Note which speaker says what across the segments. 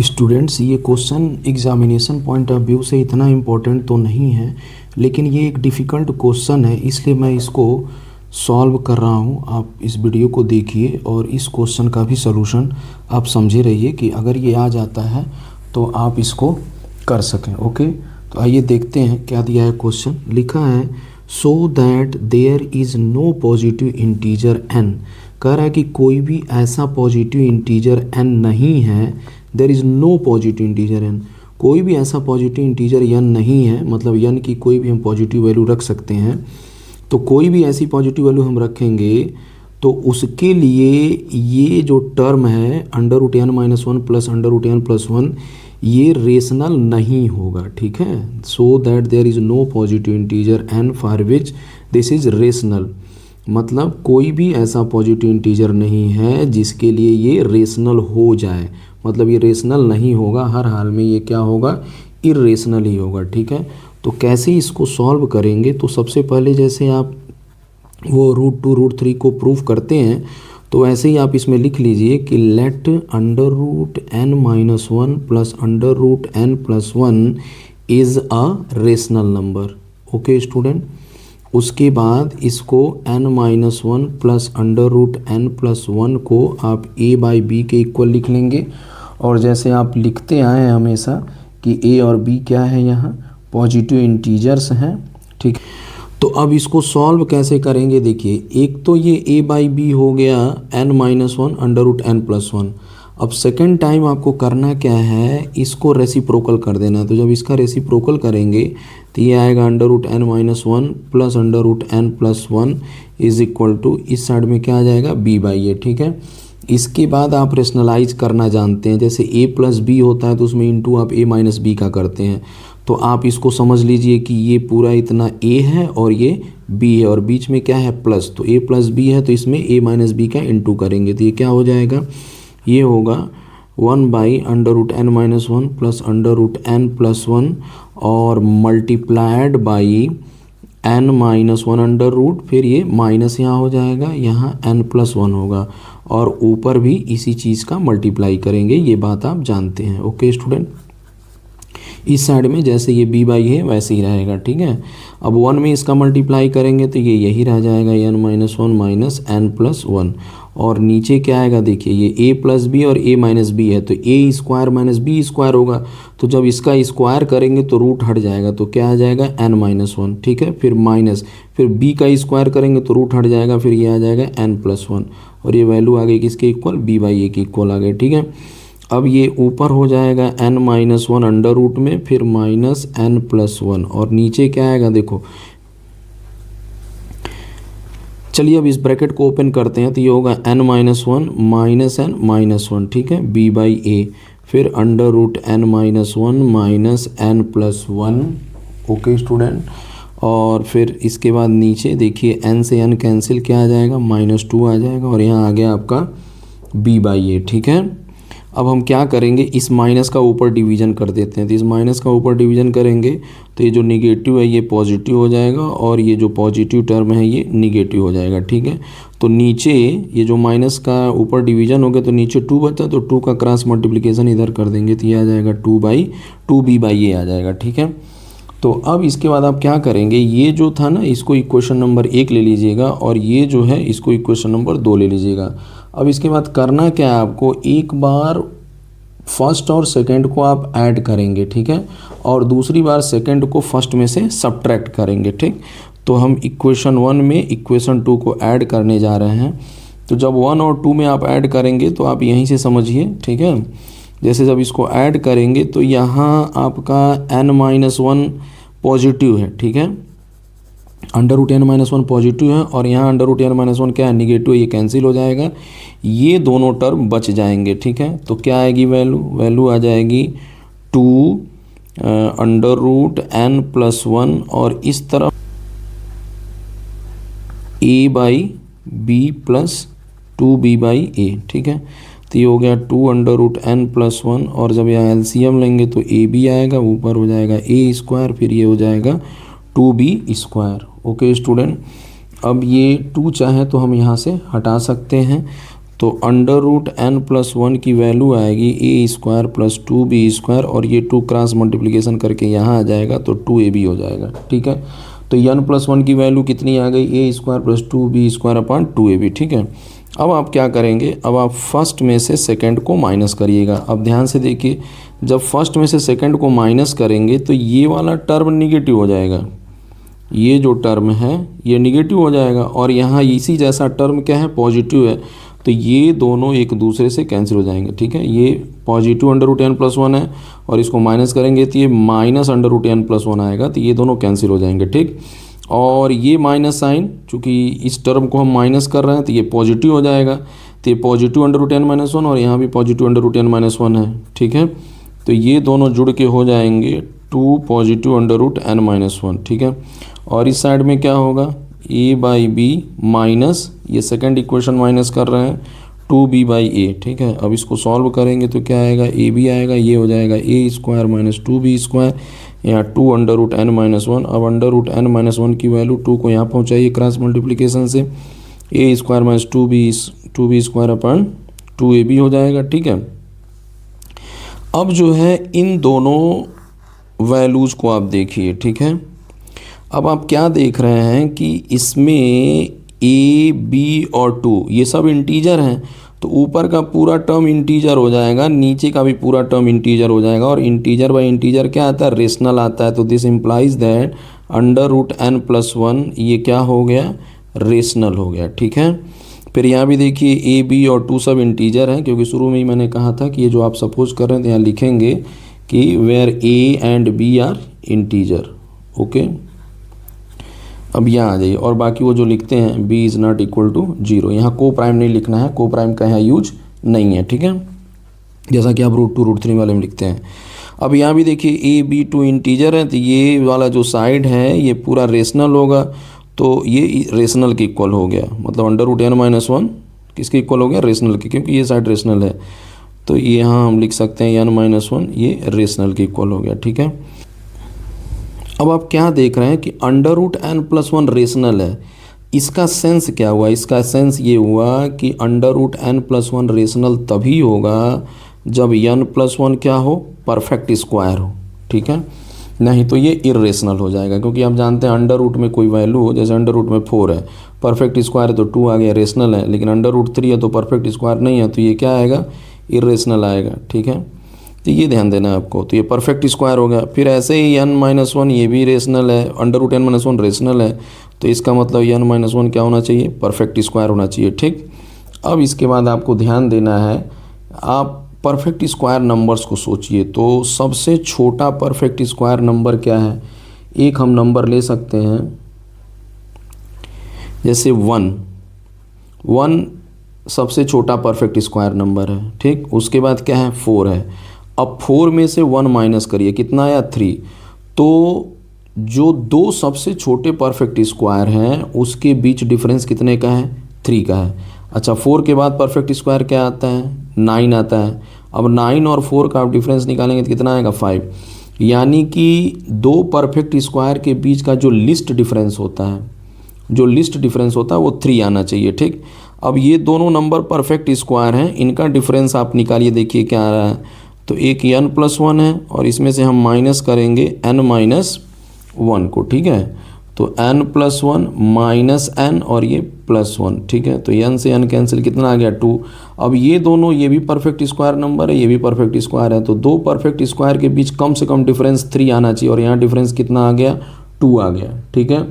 Speaker 1: Students, ये question examination point of view से इतना इम्पोर्टेंट तो नहीं है, लेकिन ये एक डिफ़िकल्ट क्वेश्चन है, इसलिए मैं इसको सॉल्व कर रहा हूँ। आप इस वीडियो को देखिए और इस क्वेश्चन का भी सलूशन आप समझे रहिए कि अगर ये आ जाता है तो आप इसको कर सकें। ओके, तो आइए देखते हैं क्या दिया है। क्वेश्चन लिखा है so that there is no positive integer n। कह रहा है कि कोई भी ऐसा पॉजिटिव इंटीजर n नहीं है। There is no positive integer n, कोई भी ऐसा पॉजिटिव इंटीजर n नहीं है, मतलब n की कोई भी हम पॉजिटिव वैल्यू रख सकते हैं। तो कोई भी ऐसी पॉजिटिव वैल्यू हम रखेंगे तो उसके लिए ये जो टर्म है √n-1 प्लस √n+1 ये रेशनल नहीं होगा। ठीक है, so that there is no positive integer n for which this is rational, मतलब कोई भी ऐसा पॉजिटिव इंटीजर नहीं है जिसके लिए ये रेशनल हो जाए, मतलब ये रेशनल नहीं होगा, हर हाल में ये क्या होगा, इर्रेशनल ही होगा। ठीक है, तो कैसे इसको सॉल्व करेंगे, तो सबसे पहले जैसे आप वो √2 √3 को प्रूफ करते हैं तो ऐसे ही आप इसमें लिख लीजिए कि let √n-1 plus √n+1 is a rational number. Okay student, उसके बाद इसको n-1 प्लस √n+1 को आप a/b के इक्वल लिख लेंगे। और जैसे आप लिखते आए हैं हमेशा कि a और b क्या है, यहाँ पॉजिटिव इंटीजर्स हैं। ठीक, तो अब इसको सॉल्व कैसे करेंगे, देखिए एक तो ये a/b हो गया n-1 √n+1। अब सेकेंड टाइम आपको करना क्या है, इसको रेसिप्रोकल कर देना। तो जब इसका रेसिप्रोकल करेंगे तो ये आएगा √n-1 plus √n+1 is equal to, इस साइड में क्या आ जाएगा, b/a। ठीक है, इसके बाद आप रेशनलाइज करना जानते हैं, जैसे a + b होता है तो उसमें इंटू आप a - b का करते हैं। तो आप इसको समझ लीजिए कि ये पूरा इतना a है और ये b है और बीच में क्या है, प्लस, तो a + b है तो इसमें a - b का इंटू करेंगे तो ये क्या हो जाएगा, ये होगा 1/√n-1 प्लस √n+1 और मल्टीप्लाइड बाई n-1 फिर ये माइनस यहाँ हो जाएगा, यहाँ n+1 होगा और ऊपर भी इसी चीज़ का मल्टीप्लाई करेंगे, ये बात आप जानते हैं। ओके स्टूडेंट, इस साइड में जैसे ये b/a है वैसे ही रहेगा। ठीक है, अब 1 में इसका मल्टीप्लाई करेंगे तो ये यही रह जाएगा n-1 माइनस n+1 और नीचे क्या आएगा, देखिए ये a + b और a - b है तो a² - b² होगा। तो जब इसका स्क्वायर करेंगे तो रूट हट जाएगा तो क्या आ जाएगा, n-1। ठीक है, फिर माइनस, फिर b का स्क्वायर करेंगे तो रूट हट जाएगा, फिर ये आ जाएगा n+1 और ये वैल्यू आ गई किसके इक्वल, b/a के इक्वल आ गई। ठीक है, अब ये ऊपर हो जाएगा n-1 अंडर रूट में, फिर माइनस n+1 और नीचे क्या आएगा, देखो चलिए अब इस ब्रैकेट को ओपन करते हैं तो ये होगा n-1 माइनस n-1। ठीक है, b/a फिर √n-1 minus n+1। Okay student, और फिर इसके बाद नीचे देखिए n से n कैंसिल, क्या आ जाएगा, -2 आ जाएगा और यहाँ आ गया आपका b/a। ठीक है, अब हम क्या करेंगे, इस माइनस का ऊपर डिवीज़न कर देते हैं। तो इस माइनस का ऊपर डिवीज़न करेंगे तो ये जो निगेटिव है ये पॉजिटिव हो जाएगा और ये जो पॉजिटिव टर्म है ये निगेटिव हो जाएगा। ठीक है, तो नीचे ये जो माइनस का ऊपर डिवीज़न हो गया तो नीचे 2 बचा, तो 2 का क्रॉस मल्टीप्लिकेशन इधर कर देंगे तो ये आ जाएगा 2/2 b/a आ जाएगा। ठीक है, तो अब इसके बाद आप क्या करेंगे, ये जो था ना इसको इक्वेशन नंबर 1 ले लीजिएगा और ये जो है इसको इक्वेशन नंबर 2 ले लीजिएगा। अब इसके बाद करना क्या है आपको, एक बार फर्स्ट और सेकंड को आप ऐड करेंगे। ठीक है, और दूसरी बार सेकंड को फर्स्ट में से सब्ट्रैक्ट करेंगे। ठीक, तो हम इक्वेशन 1 में इक्वेशन 2 को ऐड करने जा रहे हैं। तो जब 1 और 2 में आप ऐड करेंगे तो आप यहीं से समझिए। ठीक है, जैसे जब इसको ऐड करेंगे तो यहाँ आपका n-1 पॉजिटिव है। ठीक है, √n-1 पॉजिटिव है और यहाँ √n-1 क्या है, निगेटिव, ये कैंसिल हो जाएगा, ये दोनों टर्म बच जाएंगे। ठीक है, तो क्या आएगी वैल्यू आ जाएगी 2 √n+1 और इस तरफ a/b प्लस 2b/a। ठीक है, तो ये हो गया 2 √n+1 और जब यहाँ एलसीएम लेंगे तो ab आएगा, ऊपर हो जाएगा a², फिर ये हो जाएगा 2b²। ओके स्टूडेंट, अब ये 2 चाहे तो हम यहाँ से हटा सकते हैं तो under root n plus one की वैल्यू आएगी ए स्क्वायर प्लस 2b² और ये 2 क्रॉस मल्टीप्लिकेशन करके यहाँ आ जाएगा तो 2ab हो जाएगा। ठीक है, तो एन प्लस वन की वैल्यू कितनी आ गई, ए square plus 2b² upon 2ab। ठीक है, अब आप क्या करेंगे, अब आप फर्स्ट में से सेकंड को माइनस करिएगा। अब ध्यान से देखिए, जब फर्स्ट में से सेकंड को माइनस करेंगे तो ये वाला टर्म निगेटिव हो जाएगा, ये जो टर्म है ये निगेटिव हो जाएगा, और यहाँ इसी जैसा टर्म क्या है, पॉजिटिव है, तो ये दोनों एक दूसरे से कैंसिल हो जाएंगे। ठीक है, ये positive under root n plus one है और इसको माइनस करेंगे तो ये minus under root n plus one आएगा, तो ये दोनों कैंसिल हो जाएंगे। ठीक, और ये माइनस साइन, चूँकि इस टर्म को हम माइनस कर रहे हैं तो ये पॉजिटिव हो जाएगा, तो ये positive under root n minus one और यहाँ भी positive under root n minus one है। ठीक है, तो ये दोनों जुड़ के हो जाएंगे 2 positive under root n minus one. ठीक है, और इस साइड में क्या होगा, ए बाई बी माइनस, ये सेकंड इक्वेशन माइनस कर रहे हैं, 2b बाई ए। ठीक है, अब इसको सॉल्व करेंगे तो क्या आएगा, ए बी आएगा, ये हो जाएगा ए स्क्वायर माइनस 2b², यहाँ 2 under root n minus one. अब under root n minus one की वैल्यू 2 को यहाँ पहुँचाइए क्रॉस मल्टीप्लिकेशन से, ए square minus 2b² upon 2ab हो जाएगा। ठीक है, अब जो है इन दोनों वैल्यूज़ को आप देखिए। ठीक है, अब आप क्या देख रहे हैं कि इसमें a, b और 2 ये सब इंटीजर हैं, तो ऊपर का पूरा टर्म इंटीजर हो जाएगा, नीचे का भी पूरा टर्म इंटीजर हो जाएगा, और इंटीजर बाय इंटीजर क्या आता है, रेशनल आता है। तो this implies that under root n plus one ये क्या हो गया, रेशनल हो गया। ठीक है, फिर यहाँ भी देखिए a, b और 2 सब इंटीजर हैं, क्योंकि शुरू में ही मैंने कहा था कि ये जो आप सपोज कर रहे हैं तो यहाँ लिखेंगे कि where a and b are integer. Okay, अब यहाँ आ जाइए, और बाकी वो जो लिखते हैं b is not equal to 0, यहाँ को प्राइम नहीं लिखना है, को प्राइम का यहाँ यूज नहीं है। ठीक है, जैसा कि आप √2 √3 वाले में लिखते हैं। अब यहाँ भी देखिए a, b 2 इंटीजर है, तो ये वाला जो साइड है ये पूरा रेशनल होगा, तो ये रेशनल के इक्वल हो गया, मतलब under root n minus one किसके इक्वल हो गया, रेशनल के, क्योंकि ये साइड रेशनल है, तो ये यहाँ हम लिख सकते हैं n माइनस वन ये रेशनल के इक्वल हो गया। ठीक है, अब आप क्या देख रहे हैं कि under root n plus one rational है, इसका सेंस क्या हुआ, इसका सेंस ये हुआ कि under root n plus one rational तभी होगा जब n प्लस वन क्या हो, परफेक्ट स्क्वायर हो। ठीक है, नहीं तो ये इर्रेशनल हो जाएगा, क्योंकि आप जानते हैं अंडर रूट में कोई वैल्यू हो, जैसे अंडर रूट में 4 है, परफेक्ट स्क्वायर है तो 2 आ गया, रेशनल है, लेकिन अंडर रूट 3 है तो परफेक्ट स्क्वायर नहीं है, तो ये क्या आएगा, इर्रेशनल आएगा। ठीक है, तो ये ध्यान देना है आपको, तो ये परफेक्ट स्क्वायर हो गया। फिर ऐसे ही n माइनस वन ये भी रेशनल है, under root n minus one rational है, तो इसका मतलब n माइनस वन क्या होना चाहिए, परफेक्ट स्क्वायर होना चाहिए। ठीक, अब इसके बाद आपको ध्यान देना है, आप परफेक्ट स्क्वायर नंबर्स को सोचिए, तो सबसे छोटा परफेक्ट स्क्वायर नंबर क्या है, एक हम नंबर ले सकते हैं जैसे 1 सबसे छोटा परफेक्ट स्क्वायर नंबर है। ठीक, उसके बाद क्या है, 4 है। अब 4 में से 1 माइनस करिए, कितना आया, 3। तो जो दो सबसे छोटे परफेक्ट स्क्वायर हैं उसके बीच डिफरेंस कितने का है, 3 का है। अच्छा, 4 के बाद परफेक्ट स्क्वायर क्या आता है, 9 आता है। अब 9 और 4 का आप डिफरेंस निकालेंगे तो कितना आएगा, 5। यानी कि दो परफेक्ट स्क्वायर के बीच का जो लिस्ट डिफरेंस होता है, वो 3 आना चाहिए। ठीक, अब ये दोनों नंबर परफेक्ट स्क्वायर हैं, इनका डिफरेंस आप निकालिए, देखिए क्या आ रहा है, तो एक n प्लस वन है और इसमें से हम माइनस करेंगे n माइनस वन को। ठीक है, तो n plus one minus n और ये प्लस वन। ठीक है, तो n से n कैंसिल, कितना आ गया, 2। अब ये दोनों, ये भी परफेक्ट स्क्वायर नंबर है, ये भी परफेक्ट स्क्वायर है, तो दो परफेक्ट स्क्वायर के बीच कम से कम डिफरेंस 3 आना चाहिए, और यहाँ डिफरेंस कितना आ गया, 2 आ गया। ठीक है,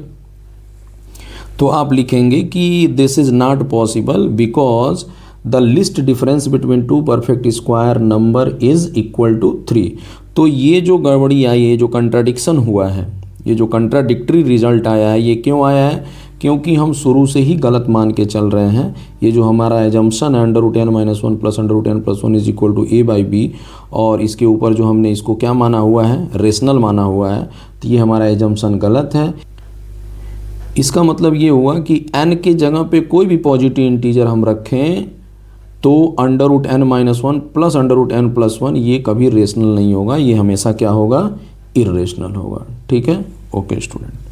Speaker 1: तो आप लिखेंगे कि this is not possible because the least difference between two perfect square number is equal to 3। तो ये जो गड़बड़ी आई है, जो कंट्राडिक्शन हुआ है, ये जो कंट्राडिक्टरी रिजल्ट आया है, ये क्यों आया है, क्योंकि हम शुरू से ही गलत मान के चल रहे हैं। ये जो हमारा एजम्पशन है under root n minus one plus under root n plus one is equal to a by b, और इसके ऊपर जो हमने इसको क्या माना हुआ है, रेशनल माना हुआ है, तो ये हमारा एजम्पशन गलत है। इसका मतलब ये हुआ कि n के जगह पे कोई भी पॉजिटिव इंटीजर हम रखें तो under root n minus one plus under root n plus one ये कभी रेशनल नहीं होगा, ये हमेशा क्या होगा, इर्रेशनल होगा। ठीक है, ओके स्टूडेंट।